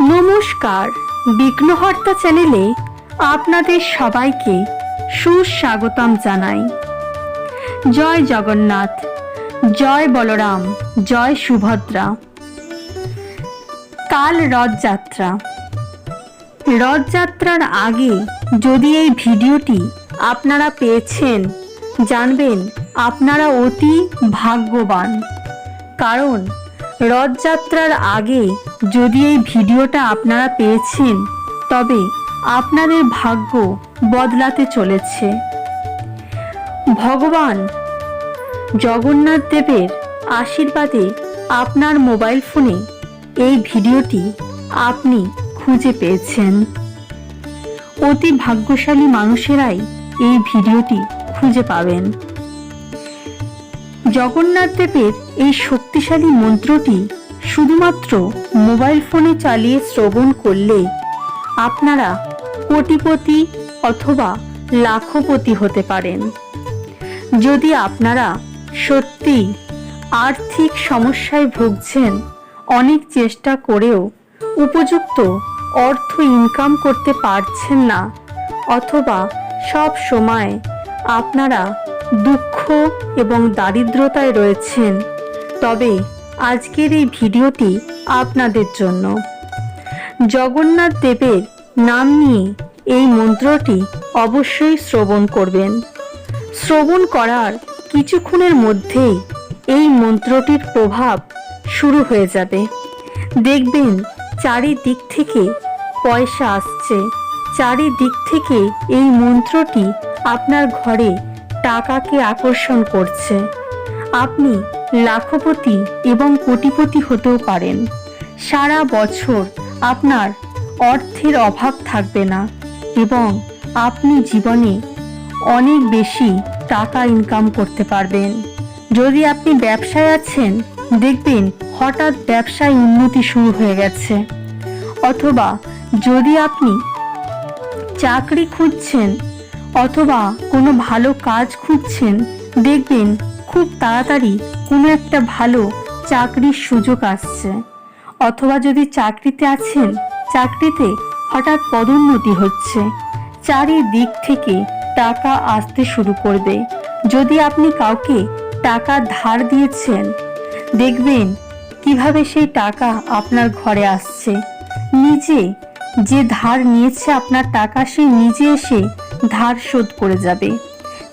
নমস্কার, বিঘ্নহর্তা চ্যানেলে আপনাদের সবাইকে সুস্বাগতম জানাই। জয় জগন্নাথ, জয় বলরাম, জয় সুভদ্রা। কাল রথযাত্রা। রথযাত্রার আগে যদি এই ভিডিওটি আপনারা পেয়েছেন, জানবেন আপনারা অতি ভাগ্যবান। কারণ রথযাত্রার আগে যদি এই ভিডিওটা আপনারা পেয়েছেন, তবে আপনাদের ভাগ্য বদলাতে চলেছে। ভগবান জগন্নাথ দেবের আশীর্বাদে আপনার মোবাইল ফোনে এই ভিডিওটি আপনি খুঁজে পেয়েছেন। অতি ভাগ্যশালী মানুষেরাই এই ভিডিওটি খুঁজে পাবেন। জগন্নাথ দেবের এই শক্তিশালী মন্ত্রটি শুধুমাত্র মোবাইল ফোনে চালিয়ে শ্রবণ করলে আপনারা কোটিপতি অথবা লাখপতি হতে পারেন। যদি আপনারা সত্যি আর্থিক সমস্যায় ভুগছেন, অনেক চেষ্টা করেও উপযুক্ত অর্থ ইনকাম করতে পারছেন না, অথবা সব সময় আপনারা দুঃখ এবং দারিদ্রতায় রয়েছেন, তবে আজকের এই ভিডিওটি আপনাদের জন্য। জগন্নাথ দেবের নাম নিয়ে এই মন্ত্রটি অবশ্যই শ্রবণ করবেন। শ্রবণ করার কিছুক্ষণের মধ্যেই এই মন্ত্রটির প্রভাব শুরু হয়ে যাবে। দেখবেন চারিদিক থেকে পয়সা আসছে, চারিদিক থেকে এই মন্ত্রটি আপনার ঘরে টাকাকে আকর্ষণ করছে। আপনি লাখপতি এবং কোটিপতি হতেও পারেন। সারা বছর আপনার অর্থের অভাব থাকবে না এবং আপনি জীবনে অনেক বেশি টাকা ইনকাম করতে পারবেন। যদি আপনি ব্যবসায় আছেন, দেখবেন হঠাৎ ব্যবসায় উন্নতি শুরু হয়ে গেছে। অথবা যদি আপনি চাকরি খুঁজছেন অথবা কোনো ভালো কাজ খুঁজছেন, দেখবেন খুব তাড়াতাড়ি কোনো একটা ভালো চাকরির সুযোগ আসছে। অথবা যদি চাকরিতে আছেন, চাকরিতে হঠাৎ পদোন্নতি হচ্ছে। চারিদিক থেকে টাকা আসতে শুরু করবে। যদি আপনি কাউকে টাকা ধার দিয়েছেন, দেখবেন কিভাবে সেই টাকা আপনার ঘরে আসছে। নিজে যে ধার নিয়েছে আপনার টাকা, সে নিজে এসে ধার শোধ করে যাবে।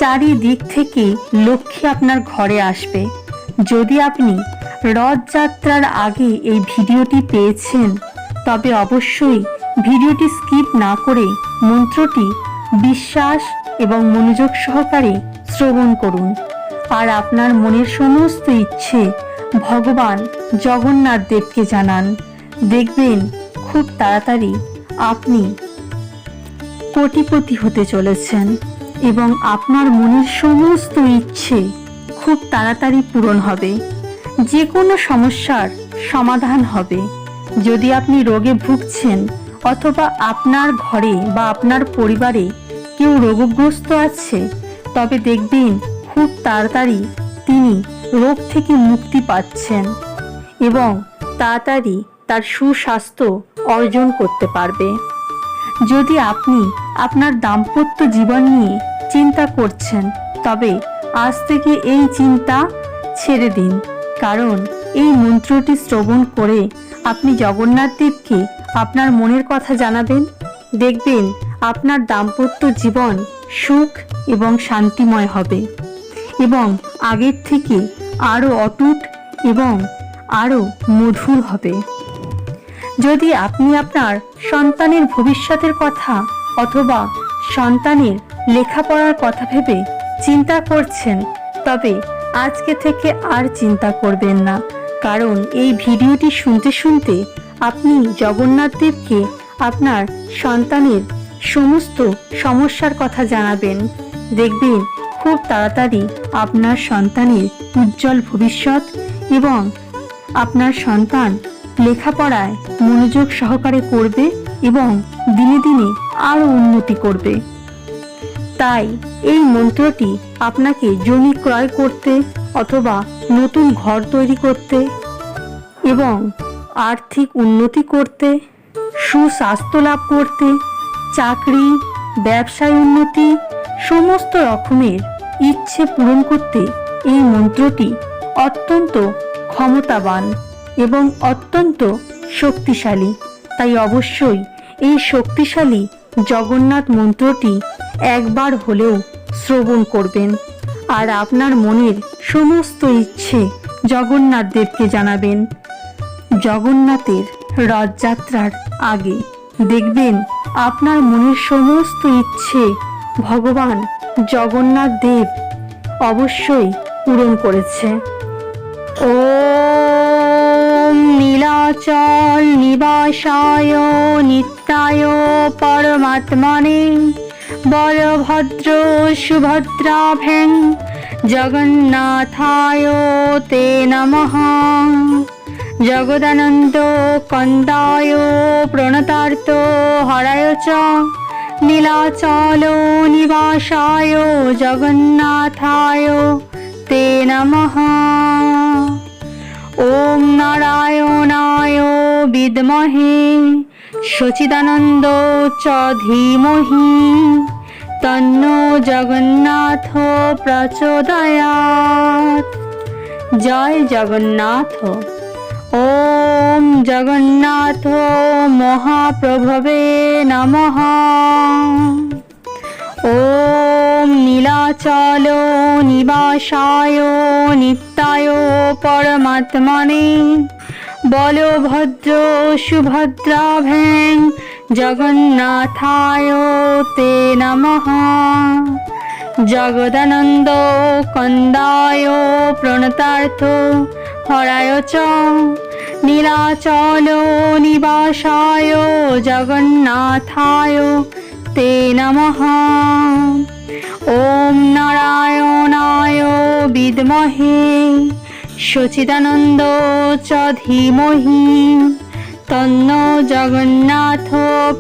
চারিদিক থেকে লক্ষ্মী আপনার ঘরে আসবে। যদি আপনি রথযাত্রার আগে এই ভিডিওটি পেয়েছেন, তবে অবশ্যই ভিডিওটি স্কিপ না করে মন্ত্রটি বিশ্বাস এবং মনোযোগ সহকারে শ্রবণ করুন। আর আপনার মনের সমস্ত ইচ্ছে ভগবান জগন্নাথ দেবকে জানান। দেখবেন খুব তাড়াতাড়ি আপনি কোটিপতি হতে চলেছেন এবং আপনার মনের সমস্ত ইচ্ছে খুব তাড়াতাড়ি পূরণ হবে। যে কোনো সমস্যার সমাধান হবে। যদি আপনি রোগে ভুগছেন অথবা আপনার ঘরে বা আপনার পরিবারে কেউ রোগগ্রস্ত আছে, তবে দেখবেন খুব তাড়াতাড়ি তিনি রোগ থেকে মুক্তি পাচ্ছেন এবং তাড়াতাড়ি তার সুস্বাস্থ্য অর্জন করতে পারবে। যদি আপনি আপনার দাম্পত্য জীবন নিয়ে চিন্তা করছেন, তবে আজ থেকে এই চিন্তা ছেড়ে দিন। কারণ এই মন্ত্রটি শ্রবণ করে আপনি জগন্নাথ দেবকে আপনার মনের কথা জানাবেন। দেখবেন আপনার দাম্পত্য জীবন সুখ এবং শান্তিময় হবে এবং আগের থেকে আরও অটুট এবং আরও মধুর হবে। যদি আপনি আপনার সন্তানের ভবিষ্যতের কথা অথবা সন্তানের লেখাপড়ার কথা ভেবে চিন্তা করছেন, তবে আজকে থেকে আর চিন্তা করবেন না। কারণ এই ভিডিওটি শুনতে শুনতে আপনি জগন্নাথ দেবকে আপনার সন্তানের সমস্ত সমস্যার কথা জানাবেন। দেখবেন খুব তাড়াতাড়ি আপনার সন্তানের উজ্জ্বল ভবিষ্যৎ এবং আপনার সন্তান লেখাপড়ায় মনোযোগ সহকারে করবে এবং দিনে দিনে আরও উন্নতি করবে। তাই এই মন্ত্রটি আপনাকে জমি ক্রয় করতে অথবা নতুন ঘর তৈরি করতে এবং আর্থিক উন্নতি করতে সুস্বাস্থ্য লাভ করতে, চাকরি, ব্যবসায় উন্নতি, সমস্ত রকমের ইচ্ছে পূরণ করতে এই মন্ত্রটি অত্যন্ত ক্ষমতাবান এবং অত্যন্ত শক্তিশালী। তাই অবশ্যই এই শক্তিশালী জগন্নাথ মন্ত্রটি একবার হলেও শ্রবণ করবেন আর আপনার মনের সমস্ত ইচ্ছে জগন্নাথ দেবকে জানাবেন। জগন্নাথের রথযাত্রার আগে দেখবেন আপনার মনের সমস্ত ইচ্ছে ভগবান জগন্নাথ দেব অবশ্যই পূরণ করেছে। ওম নীলাচল নিবাসায় নিত্যায় পরমাত্মনে বলভদ্র সুভদ্রাভ্যাং জগন্নাথায় তে নমঃ। জগদানন্দ কন্দায় প্রণতার্থ হরায় চ নীলাচল নিবাসায় জগন্নাথায় তে নমঃ। ওম নারায়ণায় বিদ্মহে সচিদানন্দ চ ধীমহি তন্নো জগন্নাথ প্রচোদয়াৎ। জয় জগন্নাথ। ওম জগন্নাথ মহাপ্রভবে নমঃ। ওম নীলাচল নিবাসায় নিত্যায় পরমাত্মনে বলভদ্র সুভদ্রাভ্যাং জগন্নাথায় তে নমঃ। জগদানন্দ কন্দায় প্রণতার্থ হরায় চ নীলাচল নিবাসায় জগন্নাথায় তে নমঃ। ওম নারায়ণায় বিদ্মহে সচিদানন্দ চ ধীমহি তন্নো জগন্নাথ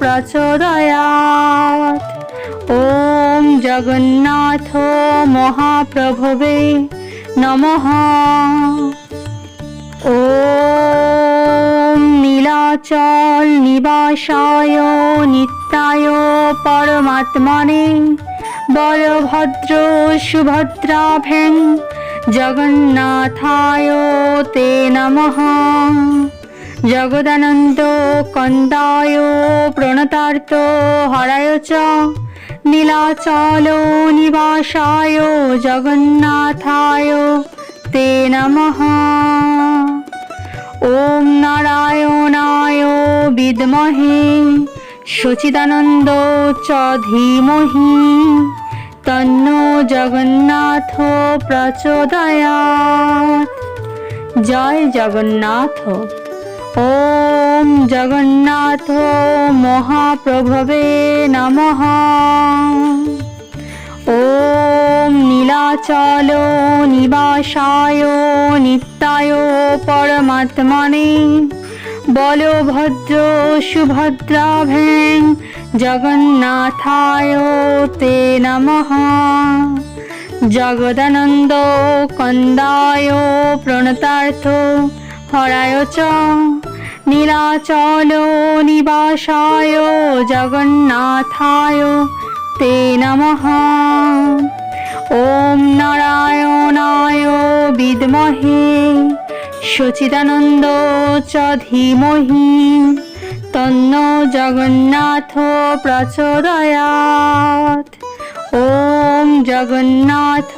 প্রচোদয়াৎ। ওম জগন্নাথ মহাপ্রভবে নমঃ। ওম নীলাচল নিবাসায় নিত্যায় পরমাত্মনে বলভদ্র সুভদ্রাভ্যাং জগন্নাথায় তে নমঃ। জগদানন্দ কন্দায় প্রণতার্থ হরায় চ নীলাচল নিবাসায় জগন্নাথায় তে নমঃ। ওম নারায়ণায় বিদ্মহে সচিদানন্দ চ ধীমহি তন্নো জগন্নাথ প্রচোদয়াৎ। জয় জগন্নাথ। ওম জগন্নাথ মহাপ্রভবে নমঃ। ওম নীলাচল নিবাসায় নিত্যায় পরমাত্মনে বলভদ্র সুভদ্রাভ্যাং জগন্নাথায় তে নমঃ। জগদানন্দ কন্দায় প্রণতার্থ হরায় চ নীলাচল নিবাসায় জগন্নাথায় তে নমঃ। ওম নারায়ণায় বিদ্মহে সচিদানন্দ চ ধীমহি তন্নো জগন্নাথ প্রচোদয়াৎ। ওম জগন্নাথ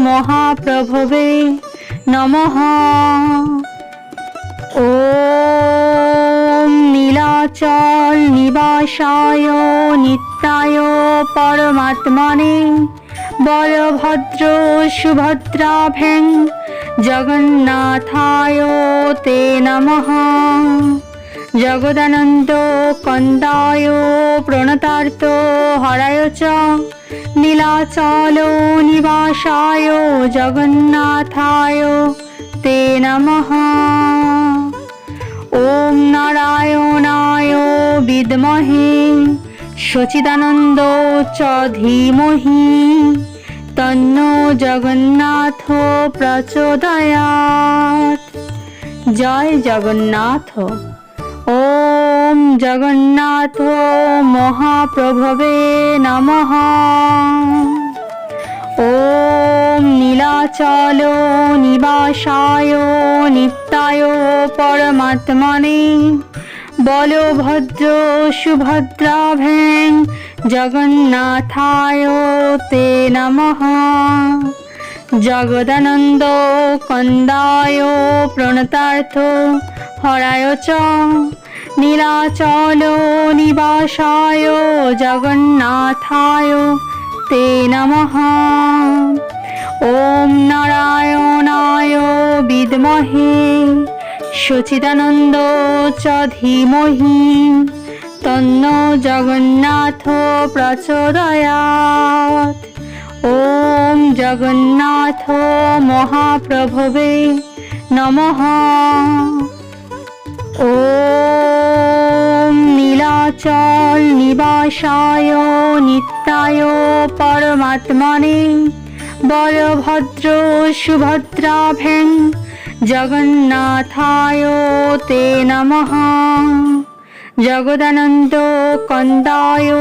মহাপ্রভবে নমঃ। ওম নীলাচল নিবাসায় নিত্যায় পরমাত্মনে বলভদ্র সুভদ্রাভ্যাং জগন্নাথায় তে নমঃ। জগদানন্দ কন্দায় প্রণতার্থ হরায় চ নীলাচল নিবাসায় জগন্নাথায় তে নমঃ। ওম নারায়ণায় বিদ্মহে সচিদানন্দ চ ধীমহি তন্নো জগন্নাথ প্রচোদয়াৎ। জয় জগন্নাথ। ওম জগন্নাথ মহাপ্রভবে নমঃ। ওম নীলাচল নিবাসায় নিত্যায় পরমাত্মনে বলভদ্র সুভদ্রাভ্যাং জগন্নাথায় তে নমঃ। জগদানন্দ কন্দায় প্রণতার্থ হরায় চ নীলাচল নিবাসায় জগন্নাথায় তে নমঃ। ওম নারায়ণায় বিদ্মহে সচিদানন্দ চ ধীমহি তন্নো জগন্নাথ প্রচোদয়াৎ। ওম জগন্নাথ মহাপ্রভবে নমঃ। ওম নীলাচল নিবাসায় নিত্যায় পরমাত্মনে বলভদ্র সুভদ্রাভ্যাং জগন্নাথায় তে নমঃ। জগদানন্দ কন্দায়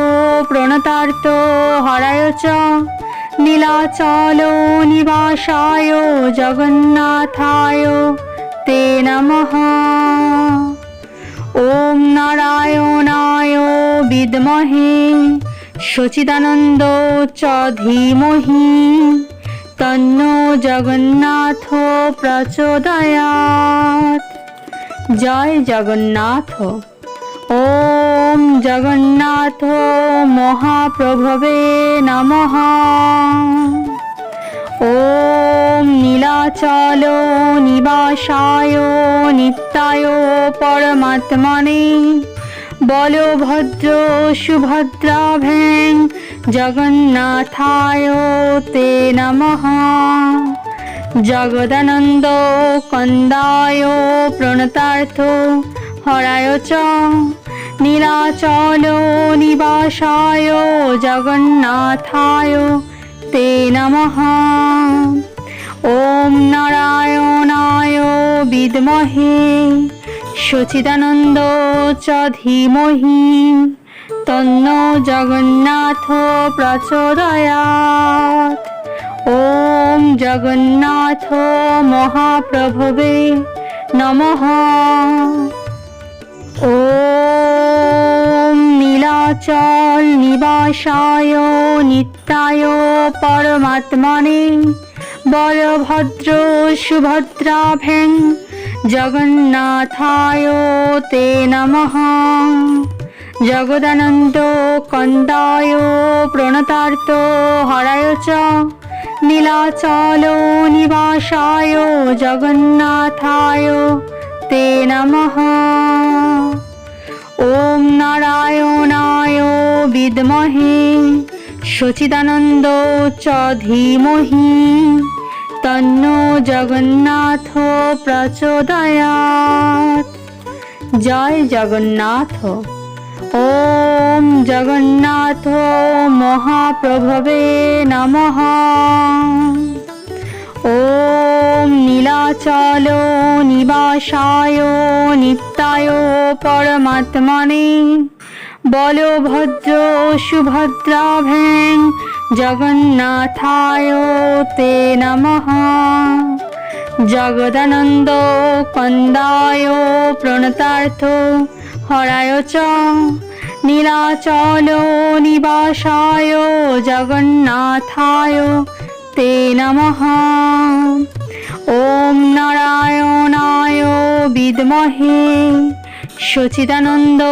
প্রণতার্থ হরায় চ নীলাচল নিবাসায় জগন্নাথায় তে নমঃ। ওম নারায়ণায় বিদ্মহে সচিদানন্দ চ ধীমহি তন্নো জগন্নাথ প্রচোদয়াৎ। জয় জগন্নাথ। ওম জগন্নাথ মহাপ্রভবে নমঃ। ওম নীলাচল নিবাসায় নিত্যায় পরমাত্মনে বলভদ্র সুভদ্রাভ্যাং জগন্নাথায় তে নমঃ। জগদানন্দ কন্দায় প্রণতার্থ হরায় চ নীলাচল নিবাসায় জগন্নাথায় তে নমঃ। ওম নারায়ণায় বিদ্মহে সচিদানন্দ চ ধীমহি তন্নো জগন্নাথ প্রচোদয়াৎ। ওম জগন্নাথ মহাপ্রভবে নমঃ। ওম নীলাচল নিবাসায় নিত্যায় পরমাত্মনে বলভদ্র সুভদ্রাভ্যাং জগন্নাথায় তে নমঃ। জগদানন্দ কন্দায় প্রণতার্থ হরায় চ নীলাচল নিবাসায় জগন্নাথায় তে নমঃ। ওম নারায়ণায় বিদ্মহে সচিদানন্দ চ ধীমহি তন্নো জগন্নাথ প্রচোদয়াৎ। জয় জগন্নাথ। ওম জগন্নাথ মহাপ্রভবে নমঃ। ওম নীলাচল নিবাসায় নিত্যায় পরমাত্মনে বলভদ্র সুভদ্রাভ্যাং জগন্নাথায় তে নমঃ। জগদানন্দ কন্দায় প্রণতার্থ হরায় চ নীলাচল নিবাসায় জগন্নাথায় তে নমঃ। ওম নারায়ণায় বিদ্মহে সচিদানন্দ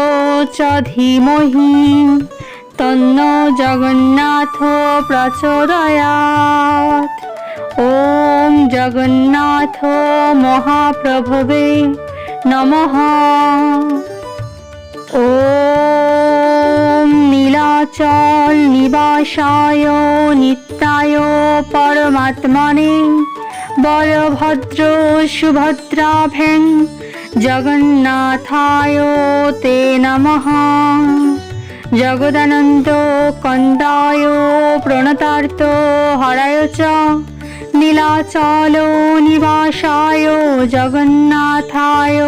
চ ধীমহি তন্নো জগন্নাথ প্রচোদয়াৎ। ওম জগন্নাথ মহাপ্রভবে নমঃ। ওম নীলাচল নিবাসায় নিত্যায় পরমাত্মনে বলভদ্র সুভদ্রাভ্যাং জগন্নাথায় তে নমঃ। জগদানন্দ কন্দায় প্রণতার্থ হরায় চ নীলাচল নিবাসায় জগন্নাথায়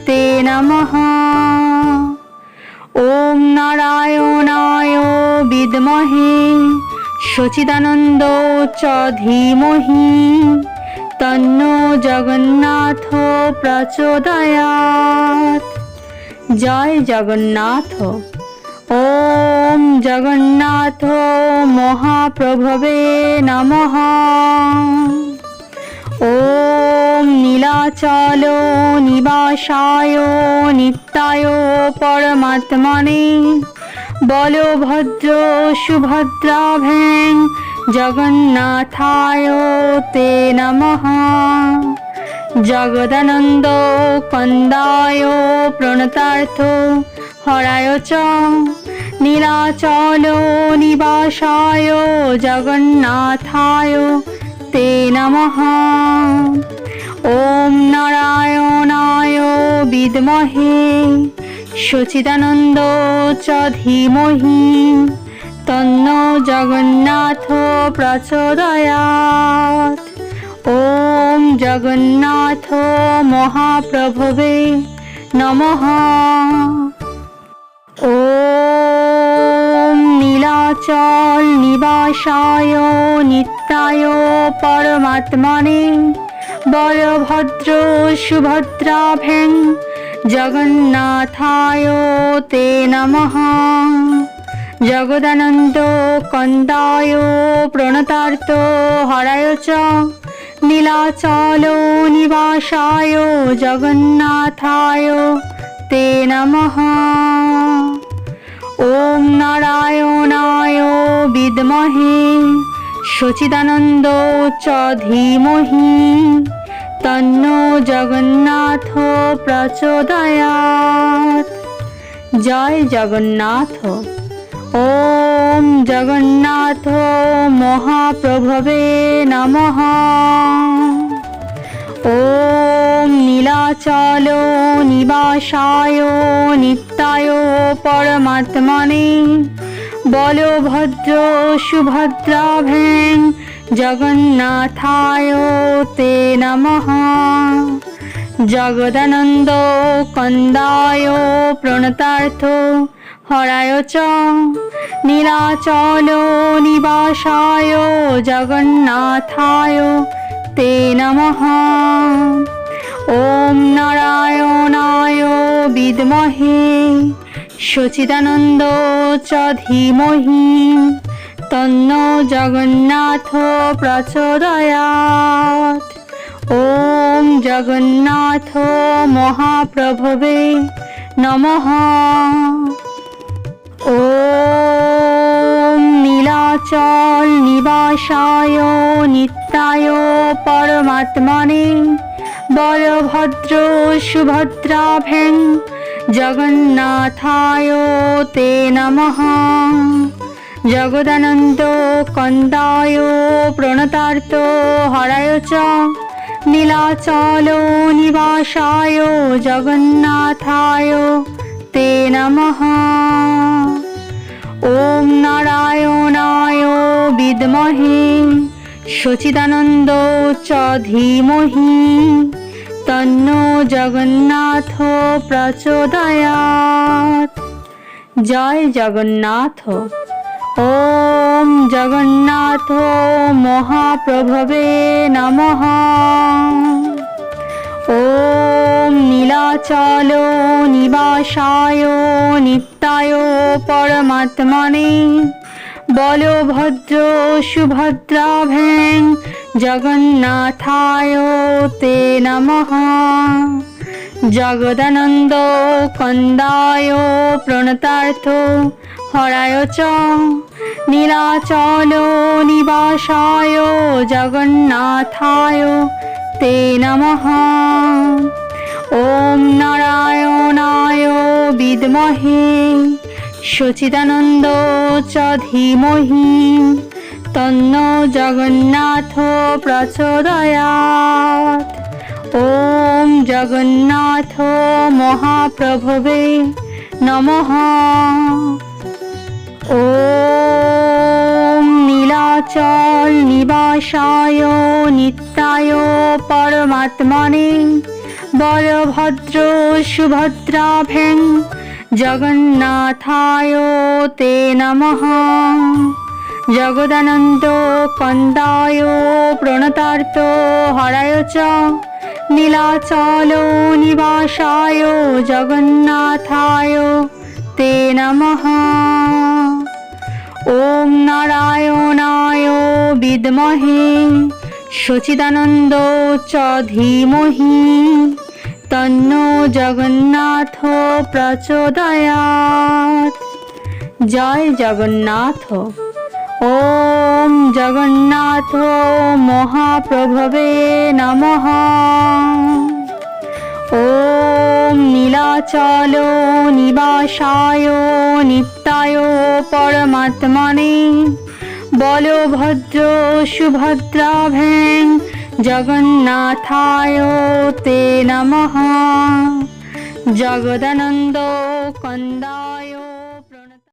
তে নমঃ। বিদ্মহে সচিদানন্দ চ ধীমহি তন্নো জগন্নাথ প্রচোদয়াৎ। জয় জগন্নাথ। ওম জগন্নাথ মহাপ্রভবে নমঃ। ওম নীলাচল নিবাসায় নিত্যায় পরমাত্মনে বলভদ্র সুভদ্রাভ্যাং জগন্নাথায় তে নমঃ। জগদানন্দ কন্দায় প্রণতার্থ হরায় চ নীলাচল নিবাসায় জগন্নাথায় তে নমঃ। ওম নারায়ণায় বিদ্মহে সচিদানন্দ চ ধীমহি তন্নো জগন্নাথ প্রচোদয়াৎ। ওম জগন্নাথ মহাপ্রভবে নমঃ। ওম নীলাচল নিবাসায় নিত্যায় পরমাত্মনে বলভদ্র সুভদ্রাভ্যাং জগন্নাথায় তে নমঃ। জগদানন্দ কন্দায় প্রণতার্থ হরায় চ নীলাচল নিবাসায় জগন্নাথায় তে নমঃ। ওম নারায়ণায় বিদ্মহে সচিদানন্দ চ ধীমহি তন্নো জগন্নাথ প্রচোদয়াৎ। জয় জগন্নাথ। ওম জগন্নাথ মহাপ্রভবে নমঃ। ওম নীলাচল নিবাসায় নিত্যায় পরমাত্মনে বলভদ্র সুভদ্রাভ্যাং জগন্নাথায় তে নমঃ। জগদানন্দ কন্দায় প্রণতার্থ হরায় চ নীলাচল নিবাসায় জগন্নাথায় তে নমঃ। ওম নারায়ণায় বিদ্মহে সচিদানন্দ চ ধীমহি তন্নো জগন্নাথ প্রচোদয়াৎ। ওম জগন্নাথ মহাপ্রভবে নমঃ। ওম নীলাচল নিবাসায় নিত্যায় পরমাত্মনে বলভদ্র সুভদ্রাভ্যাং জগন্নাথায় তে নমঃ। জগদানন্দ কন্দায় প্রণতার্থ হরায় চ নীলাচল নিবাসায় জগন্নাথায় তে নমঃ। ওম নারায়ণায় বিদ্মহে সচিদানন্দ চ ধীমহি তন্নো জগন্নাথ প্রচোদয়াৎ। জয় জগন্নাথ। ওম জগন্নাথ মহাপ্রভবে নমঃ। ওম নীলাচল নিবাসায় নিত্যায় পরমাত্মনে বলভদ্র সুভদ্রাভ্যাং জগন্নাথায় তে নমঃ। জগদানন্দ কন্দায় প্রণতার্থ হরায় চ নীলাচল নিবাসায় জগন্নাথায় তে নমঃ। ওম নারায়ণায় বিদ্মহে সচিদানন্দ চ ধীমহি তন্নো জগন্নাথ প্রচোদয়াৎ। ওম জগন্নাথ মহাপ্রভবে নমঃ। ওম নীলাচল নিবাসায় নিত্যায় পরমাত্মনে বলভদ্র সুভদ্রাভ্যাং জগন্নাথায় তে নমঃ। জগদানন্দ কন্দায় প্রণতার্থ হরায় চ নীলাচল নিবাসায় জগন্নাথায় তে নমঃ। ওম নারায়ণায় বিদ্মহে সচিদানন্দ চ ধীমহি তন্নো জগন্নাথ প্রচোদয়াৎ। জয় জগন্নাথ। ওম জগন্নাথ মহাপ্রভবে নমঃ। ওম নীলাচল নিবাসায় নিত্যায় পরমাত্মনে বলভদ্র সুভদ্রাভ্যাং জগন্নাথায় তে নমঃ। জগদানন্দ কন্দায়